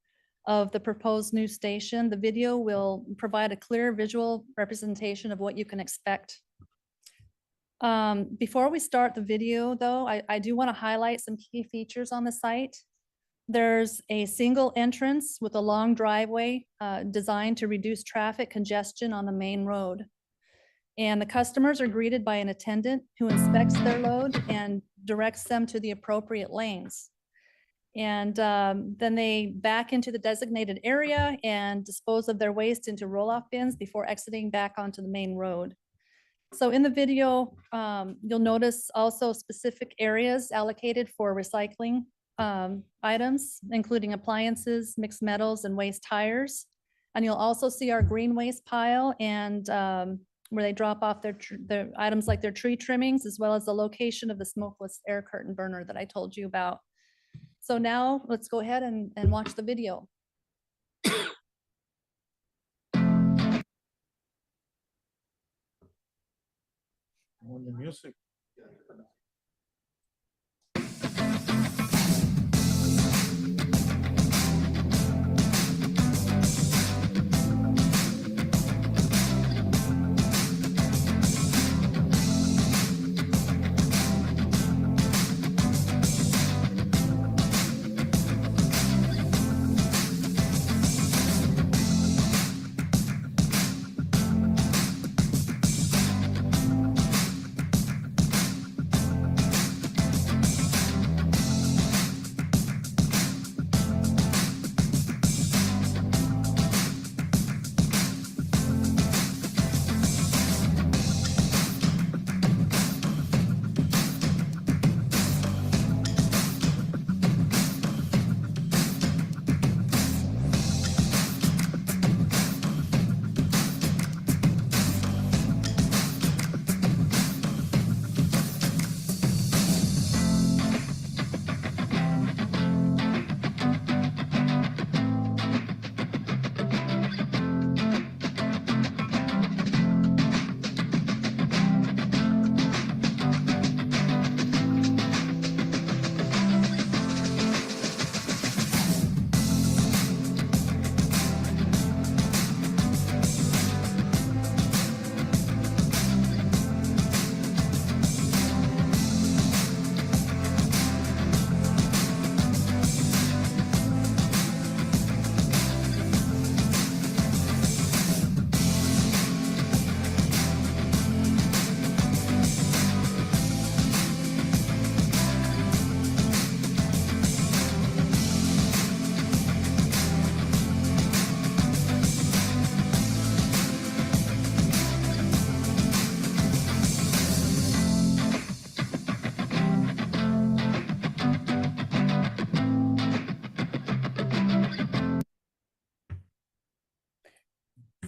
of the proposed new station, the video will provide a clear visual representation of what you can expect. Before we start the video, though, I do want to highlight some key features on the site. There's a single entrance with a long driveway designed to reduce traffic congestion on the main road. And the customers are greeted by an attendant who inspects their load and directs them to the appropriate lanes. And then they back into the designated area and dispose of their waste into roll-off bins before exiting back onto the main road. So in the video, you'll notice also specific areas allocated for recycling items, including appliances, mixed metals, and waste tires. And you'll also see our green waste pile and where they drop off their items like their tree trimmings, as well as the location of the smokeless air curtain burner that I told you about. So now let's go ahead and watch the video. On the music.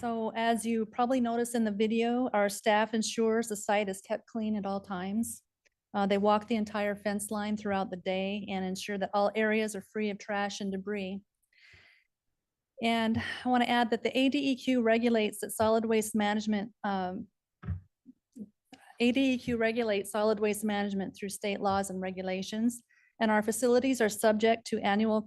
So as you probably noticed in the video, our staff ensures the site is kept clean at all times. They walk the entire fence line throughout the day and ensure that all areas are free of trash and debris. And I want to add that the ADEQ regulates that solid waste management, ADEQ regulates solid waste management through state laws and regulations, and our facilities are subject to annual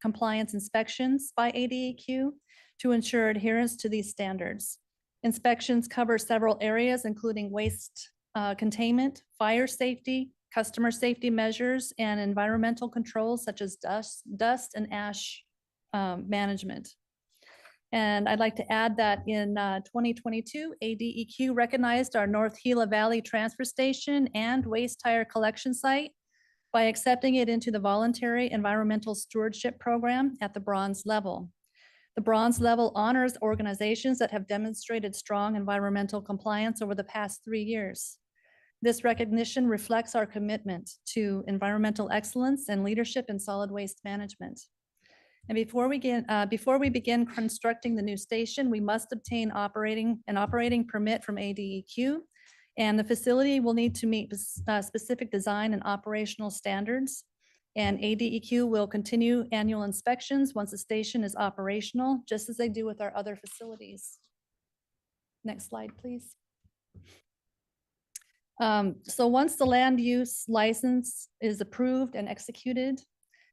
compliance inspections by ADEQ to ensure adherence to these standards. Inspections cover several areas, including waste containment, fire safety, customer safety measures, and environmental controls such as dust and ash management. And I'd like to add that in 2022, ADEQ recognized our North Gila Valley Transfer Station and waste tire collection site by accepting it into the Voluntary Environmental Stewardship Program at the bronze level. The bronze level honors organizations that have demonstrated strong environmental compliance over the past 3 years. This recognition reflects our commitment to environmental excellence and leadership in solid waste management. And before we begin constructing the new station, we must obtain an operating permit from ADEQ, and the facility will need to meet specific design and operational standards. And ADEQ will continue annual inspections once the station is operational, just as they do with our other facilities. Next slide, please. So once the land use license is approved and executed,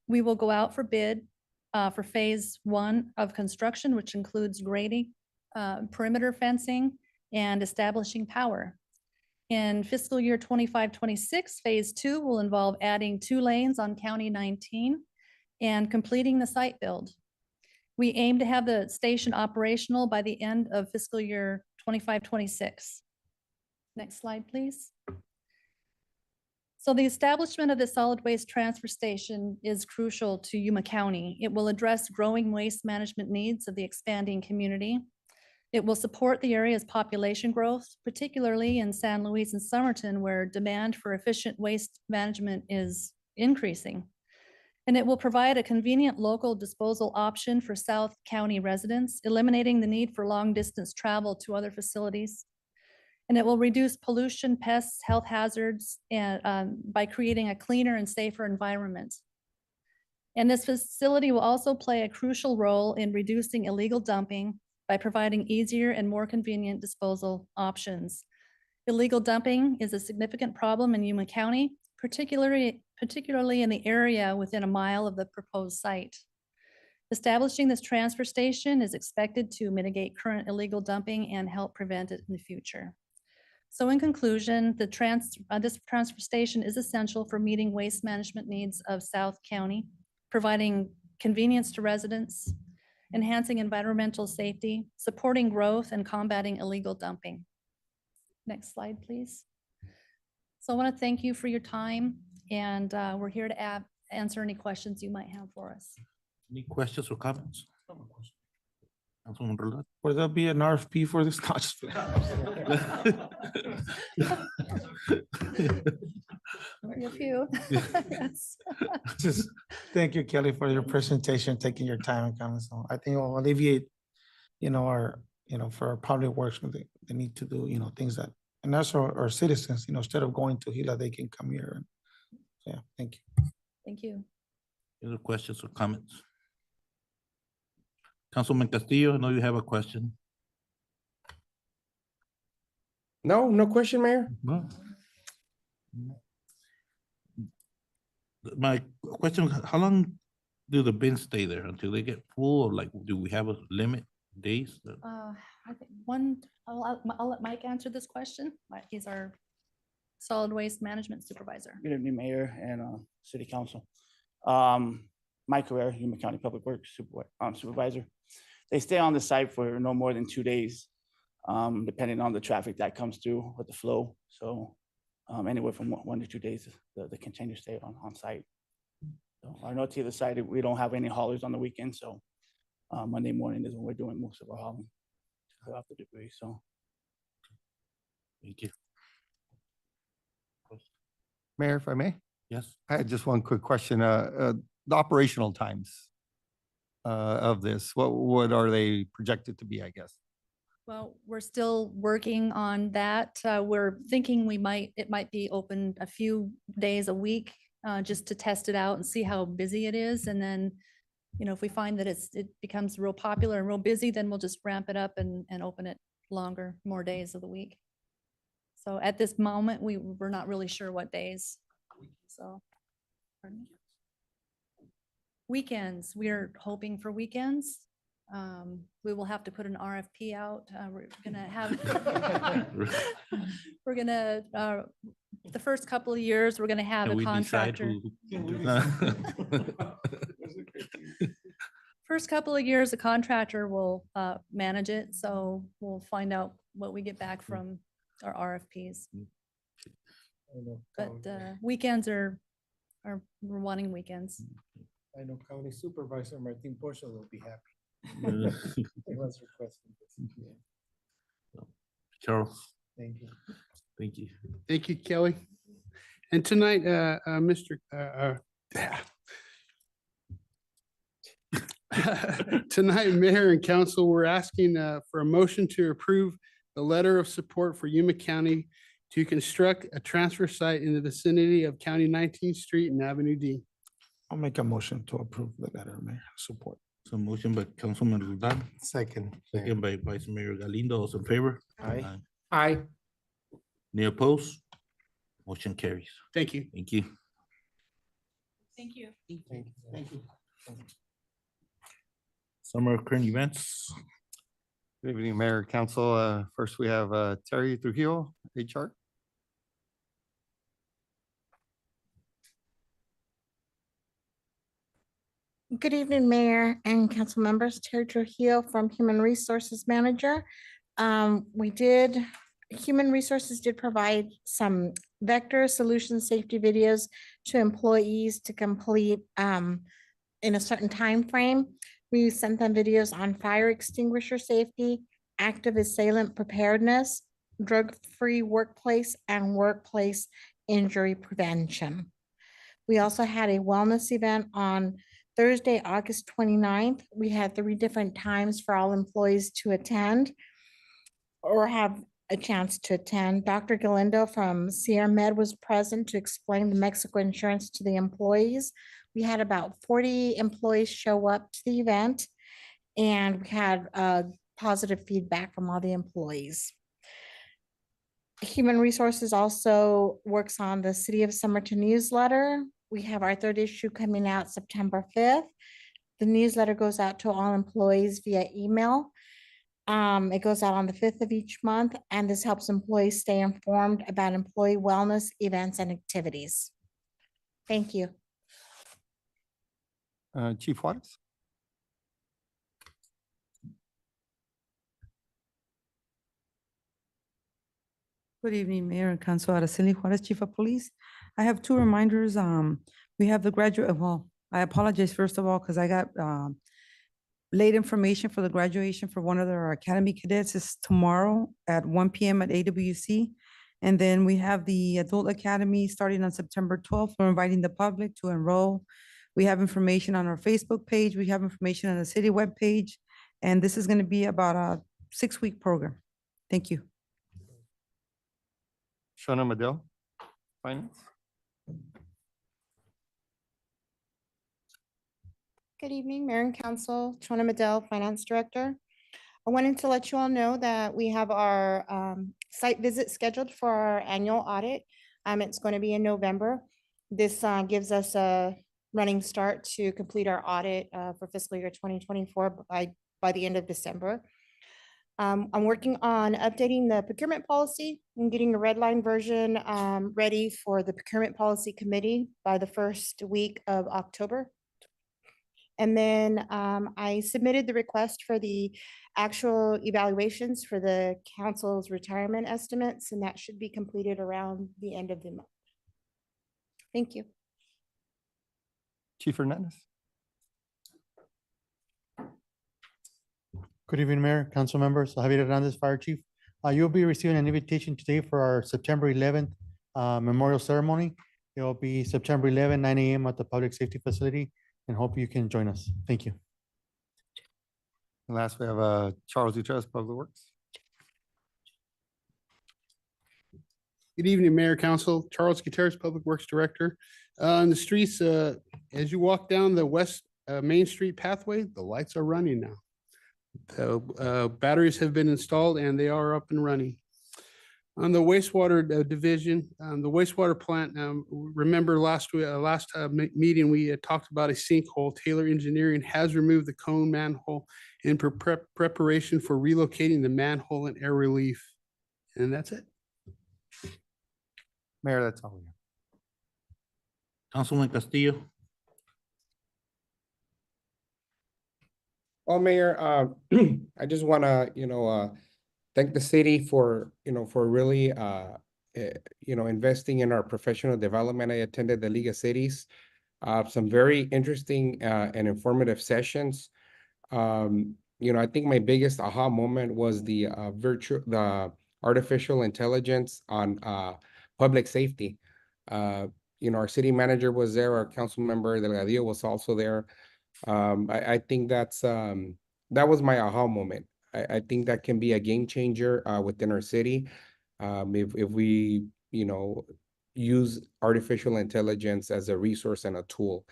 we will go out for bid for phase 1 of construction, which includes grading, perimeter fencing, and establishing power. In fiscal year 25-26, phase 2 will involve adding 2 lanes on County 19 and completing the site build. We aim to have the station operational by the end of fiscal year 25-26. Next slide, please. So the establishment of the solid waste transfer station is crucial to Yuma County. It will address growing waste management needs of the expanding community. It will support the area's population growth, particularly in San Luis and Somerton, where demand for efficient waste management is increasing. And it will provide a convenient local disposal option for South County residents, eliminating the need for long-distance travel to other facilities. And it will reduce pollution, pests, health hazards, and by creating a cleaner and safer environment. And this facility will also play a crucial role in reducing illegal dumping by providing easier and more convenient disposal options. Illegal dumping is a significant problem in Yuma County, particularly in the area within a mile of the proposed site. Establishing this transfer station is expected to mitigate current illegal dumping and help prevent it in the future. So in conclusion, this transfer station is essential for meeting waste management needs of South County, providing convenience to residents, enhancing environmental safety, supporting growth, and combating illegal dumping. Next slide, please. So I want to thank you for your time, and we're here to answer any questions you might have for us. Any questions or comments? Councilwoman Roldán? Would there be an RFP for this? No, just- Very few. Yes. Just thank you, Kelly, for your presentation, taking your time and coming. So I think it will alleviate, for our public works, they need to do, things that, and also our citizens, instead of going to Gila, they can come here. And yeah, thank you. Thank you. Any other questions or comments? Councilman Castillo, I know you have a question. No question, Mayor. No. My question, how long do the bins stay there until they get full, or like, do we have a limit days? I think I'll let Mike answer this question. He's our solid waste management supervisor. Good evening, Mayor and City Council. Mike Carrera, Yuma County Public Works Supervisor. They stay on the site for no more than 2 days, depending on the traffic that comes through with the flow. So anywhere from 1 to 2 days, the containers stay on site. So I know to the site, we don't have any haulers on the weekend, so Monday morning is when we're doing most of our hauling to clear out the debris. So Thank you. Mayor, if I may, Yes. I had just one quick question. The operational times of this, what are they projected to be, I guess? Well, we're still working on that. We're thinking it might be open a few days a week, just to test it out and see how busy it is. And then, if we find that it becomes real popular and real busy, then we'll just ramp it up and open it longer, more days of the week. So at this moment, we're not really sure what days. So. Pardon me? Weekends, we're hoping for weekends. We will have to put an RFP out. We're gonna have, the first couple of years, we're gonna have Can a we decide contractor. who? First couple of years, a contractor will manage it, so we'll find out what we get back from our RFPs. But weekends we're wanting weekends. I know County Supervisor Martin Porsche will be happy. He was requesting this. Yeah. Charles, Thank you. thank you. Thank you, Kelly. And tonight, tonight, Mayor and Council, we're asking for a motion to approve the letter of support for Yuma County to construct a transfer site in the vicinity of County 19th Street and Avenue D. I'll make a motion to approve the letter, Mayor. Support. So motion by Councilman Roldan, Second. second by Vice Mayor Galindo. All in favor? Aye. Aye. Any opposed? Motion carries. Thank you. Thank you. Thank you. Thank you. Summer current events. Good evening, Mayor, Council. First, we have Terry Trujillo, HR. Good evening, Mayor and council members. Terry Trujillo from Human Resources Manager. Human Resources did provide some vector solution safety videos to employees to complete in a certain time frame. We sent them videos on fire extinguisher safety, active assailant preparedness, drug-free workplace, and workplace injury prevention. We also had a wellness event on Thursday, August 29th. We had 3 different times for all employees to attend or have a chance to attend. Dr. Galindo from Sierra Med was present to explain the Mexico insurance to the employees. We had about 40 employees show up to the event, and we had positive feedback from all the employees. Human Resources also works on the City of Somerton newsletter. We have our 3rd issue coming out September 5th. The newsletter goes out to all employees via email. It goes out on the 5th of each month, and this helps employees stay informed about employee wellness events and activities. Thank you. Chief Juarez. Good evening, Mayor and Council. Araceli Juarez, Chief of Police. I have 2 reminders. We have the graduate, well, I apologize first of all, because I got late information for the graduation for one of our academy cadets. Is tomorrow at 1 p.m. at AWC. And then we have the Adult Academy starting on September 12th. We're inviting the public to enroll. We have information on our Facebook page. We have information on the city webpage. And this is going to be about a 6-week program. Thank you. Shawna Madell, Finance. Good evening, Mayor and Council. Chona Madell, Finance Director. I wanted to let you all know that we have our site visit scheduled for our annual audit. It's going to be in November. This gives us a running start to complete our audit for fiscal year 2024 by the end of December. I'm working on updating the procurement policy and getting a red line version ready for the procurement policy committee by the 1st week of October. And then I submitted the request for the actual evaluations for the council's retirement estimates, and that should be completed around the end of the month. Thank you. Chief Hernandez. Good evening, Mayor, council members. Javier Hernandez, Fire Chief. You'll be receiving an invitation today for our September 11th memorial ceremony. It will be September 11, 9 a.m. at the Public Safety Facility, and hope you can join us. Thank you. And last, we have Charles Dutres, Public Works. Good evening, Mayor, Council. Charles Gutierrez, Public Works Director. On the streets, as you walk down the west Main Street pathway, the lights are running now. The batteries have been installed and they are up and running. On the wastewater division, the wastewater plant, remember last meeting, we had talked about a sinkhole. Taylor Engineering has removed the cone manhole in preparation for relocating the manhole and air relief. And that's it. Mayor, that's all we have. Councilman Castillo. Well, Mayor, I just want to, thank the city for, for really, investing in our professional development. I attended the League of Cities, some very interesting and informative sessions. I think my biggest aha moment was the artificial intelligence on public safety. Our city manager was there, our council member Delgadillo was also there. I think that was my aha moment. I think that can be a game changer within our city. If we, use artificial intelligence as a resource and a tool.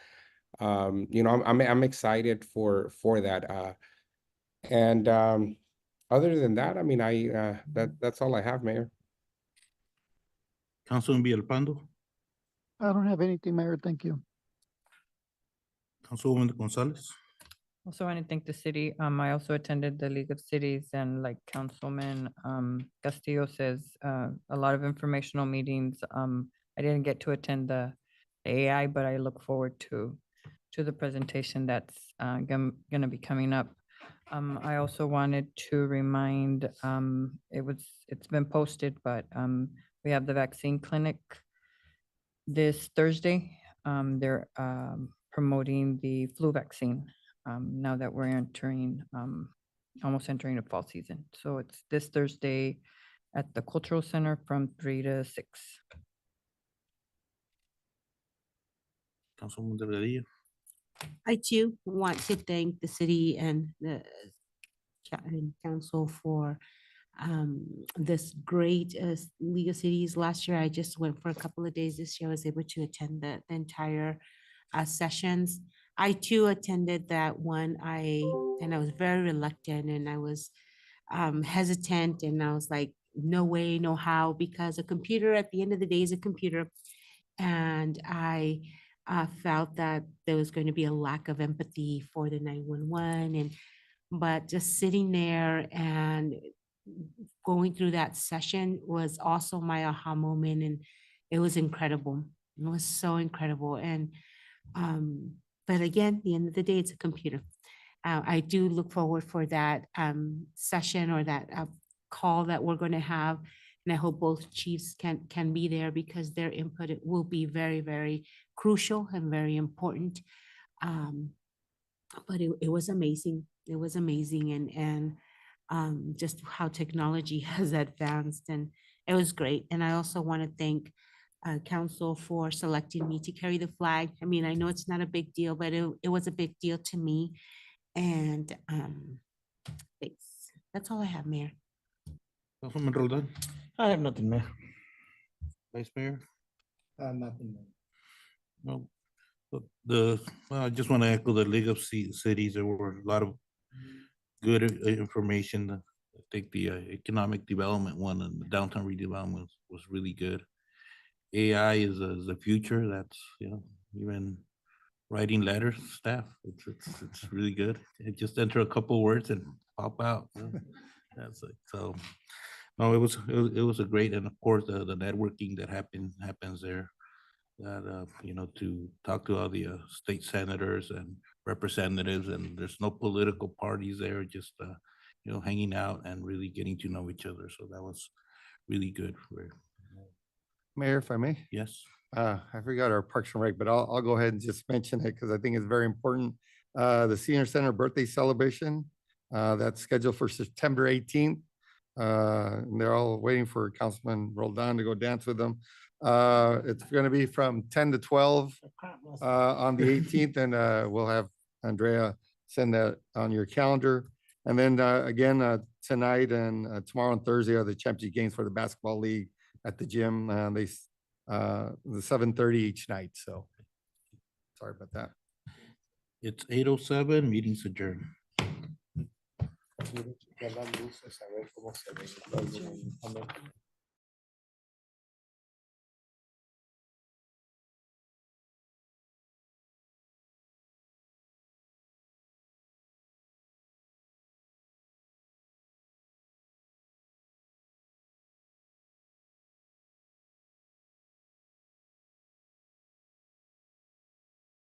I'm excited for that. And other than that, I mean, that's all I have, Mayor. Councilman Villalpando. I don't have anything, Mayor. Thank you. Councilwoman Gonzalez. Also want to thank the city. I also attended the League of Cities, and like Councilman Castillo says, a lot of informational meetings. I didn't get to attend the AI, but I look forward to the presentation that's gonna be coming up. I also wanted to remind, it's been posted, but we have the vaccine clinic this Thursday. They're promoting the flu vaccine now that we're almost entering the fall season. So it's this Thursday at the Cultural Center from 3 to 6. Councilwoman Delgadillo. I too want to thank the city and the council for this great League of Cities. Last year, I just went for a couple of days. This year, I was able to attend the entire sessions. I too attended that one. And I was very reluctant and I was hesitant and I was like, no way, no how, because a computer at the end of the day is a computer. And I felt that there was going to be a lack of empathy for the 911 but just sitting there and going through that session was also my aha moment, and it was incredible. It was so incredible. And but again, at the end of the day, it's a computer. I do look forward for that session or that call that we're going to have, and I hope both chiefs can be there because their input will be very, very crucial and very important. But it was amazing. It was amazing, and just how technology has advanced, and it was great. And I also want to thank council for selecting me to carry the flag. I mean, I know it's not a big deal, but it was a big deal to me. And thanks. That's all I have, Mayor. Councilman Roldan. I have nothing, Mayor. Vice Mayor. Nothing. No. I just want to echo the League of Cities. There were a lot of good information. I think the economic development one and the downtown redevelopment was really good. AI is the future. That's, even writing letters, staff, it's really good. It just enter a couple words and pop out. That's like, so. No, it was a great, and of course the networking that happens there. That to talk to all the state senators and representatives, and there's no political parties there, just hanging out and really getting to know each other. So that was really good. Mayor, if I may. Yes. I forgot our Parks and Rec, but I'll go ahead and just mention it because I think it's very important. The Senior Center birthday celebration, that's scheduled for September 18th. And they're all waiting for Councilman Roldan to go dance with them. It's going to be from 10 to 12 on the 18th, and we'll have Andrea send that on your calendar. And then again, tonight and tomorrow and Thursday are the championship games for the basketball league at the gym. The 7:30 each night, so sorry about that. It's 8:07, meeting's adjourned. Que las luces, a ver cómo se ve.